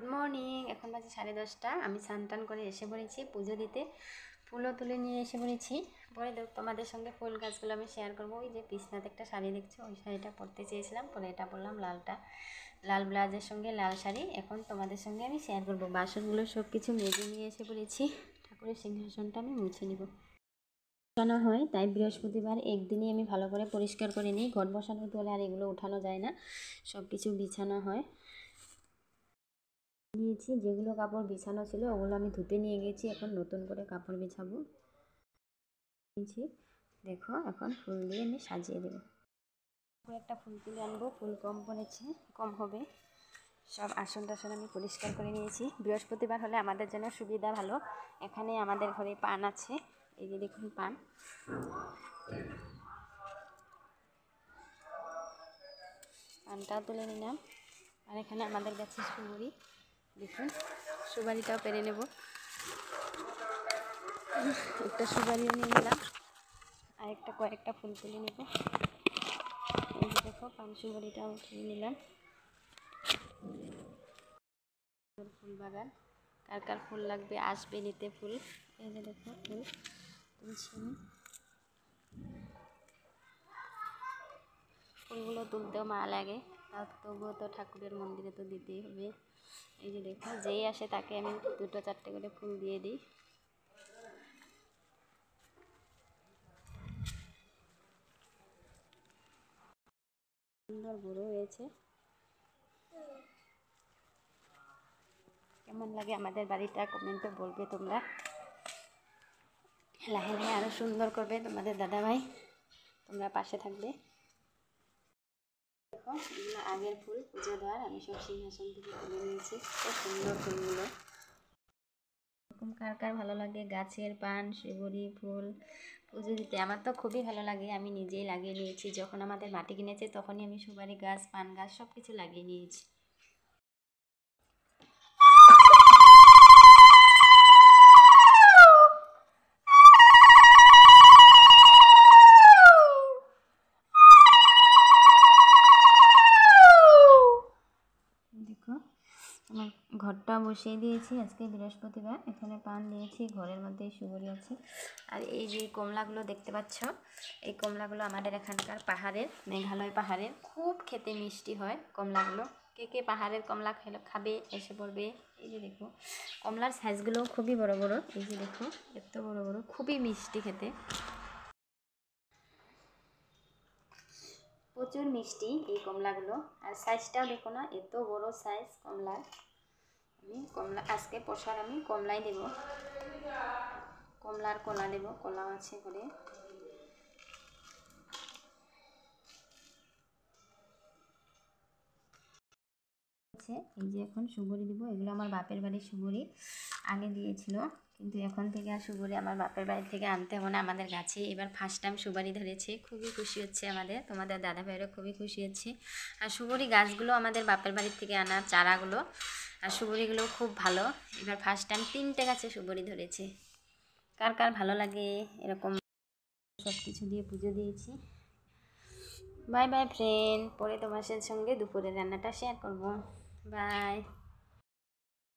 Good morning. এখন বাজে 10:30। আমি স্নান টান করে এসে পড়েছি পুজো দিতে, ফুলও তুলে নিয়ে এসে পড়েছি। পরে তোমাদের সঙ্গে ফুল গাছগুলো আমি শেয়ার করবো। ওই যে বিছনাতে একটা শাড়ি দেখছো, ওই শাড়িটা পরতে চেয়েছিলাম, পরে এটা পরলাম, লাল ব্লাউজের সঙ্গে লাল শাড়ি। এখন তোমাদের সঙ্গে আমি শেয়ার করবো। বাসনগুলো সব কিছু মেজে নিয়ে এসে পড়েছি। ঠাকুরের সিংহাসনটা আমি মুছে নিব। বসানো হয়, তাই বৃহস্পতিবার একদিনই আমি ভালো করে পরিষ্কার করে নিই। ঘট বসানোর পরে আর এগুলো উঠানো যায় না, সব কিছু বিছানো হয়। নিয়েছি, যেগুলো কাপড় বিছানো ছিল ওগুলো আমি ধুতে নিয়ে গেছি। এখন নতুন করে কাপড় বিছাবো। নিয়েছি, দেখো এখন ফুল দিয়ে আমি সাজিয়ে দেবো। একটা ফুল তুলে আনবো, ফুল কম পড়েছে, কম হবে। সব আসন টাসন আমি পরিষ্কার করে নিয়েছি। বৃহস্পতিবার হলে আমাদের জন্য সুবিধা ভালো। এখানে আমাদের ঘরে পান আছে, এই যে দেখুন পান। পানটাও তুলে নিলাম। আর এখানে আমাদের কাছে সুপারি, দেখুন সুপারিটাও পেরে নেব। একটা সুপারিও নিয়ে নিলাম, আর কয়েকটা ফুল তুলে নেব। এই যে দেখো পান সুপারিটাও তুলে নিলাম। ফুল বাগান, কার কার ফুল লাগবে আসবে নিতে ফুল। এই যে দেখো ফুল তুলছি। ফুলগুলো তুলতেও মা লাগে, তবুও তো ঠাকুরের মন্দিরে তো দিতেই হবে। এই যে দেখো, যেই আসে তাকে আমি 2-4টে করে ফুল দিয়ে দিই। সুন্দর বড় হয়েছে। কেমন লাগে আমাদের বাড়িটা কমেন্টে বলবে তোমরা। লাহে লাহে আরও সুন্দর করবে তোমাদের দাদাভাই, তোমরা পাশে থাকবে। দেখো এগুলো আগের ফুল, পুজো দেওয়ার। আমি সব সিংহাসন থেকে তুলে নিয়েছি। খুব সুন্দর ফুলগুলো। এরকম কার কার ভালো লাগে গাছের পান শিবরি ফুল পুজো দিতে? আমার তো খুবই ভালো লাগে। আমি নিজেই লাগিয়ে নিয়েছি। যখন আমাদের মাটি কিনেছে তখনই আমি সুপারি গাছ, পান গাছ সব কিছু লাগিয়ে নিয়েছি। দেখো আমার ঘরটা বসিয়ে দিয়েছি। আজকে বৃহস্পতিবার। এখানে পান দিয়েছি, ঘরের মধ্যে সুপারি আছে। আর এই যে কমলাগুলো দেখতে পাচ্ছ, এই কমলাগুলো আমাদের এখানকার পাহাড়ের, মেঘালয় পাহাড়ের, খুব খেতে মিষ্টি হয় কমলাগুলো। কে কে পাহাড়ের কমলা খাবে এসে পড়বে। এই যে দেখো কমলার সাইজগুলোও খুবই বড় বড়। এই যে দেখো এত বড় বড়, খুবই মিষ্টি খেতে, প্রচুর মিষ্টি এই কমলাগুলো। আর সাইজটাও দেখো না, এত বড় সাইজ কমলার। আমি আজকে প্রসাদ আমি কমলাই দেব, কমলার কলা দেব, কলাও আছে করে। এই যে এখন সুবরি দিব। এগুলো আমার বাপের বাড়ির সুবরি, আগে দিয়েছিল, কিন্তু এখন থেকে আর সুবরি আমার বাপের বাড়ি থেকে আনতে হবে না, আমাদের গাছে এবার ফার্স্ট টাইম সুবরি ধরেছে। খুবই খুশি হচ্ছে আমাদের, তোমাদের দাদা ভাইয়েরও খুবই খুশি হচ্ছে। আর সুবরি গাছগুলো আমাদের বাপের বাড়ির থেকে আনা চারাগুলো, আর সুবরিগুলো খুব ভালো। এবার ফার্স্ট টাইম 3টে গাছে সুবরি ধরেছে। কার কার ভালো লাগে এরকম? সব কিছু দিয়ে পুজো দিয়েছি। বাই বাই ফ্রেন্ড, পরে তোমার সঙ্গে দুপুরের রান্নাটা শেয়ার করব। বাই।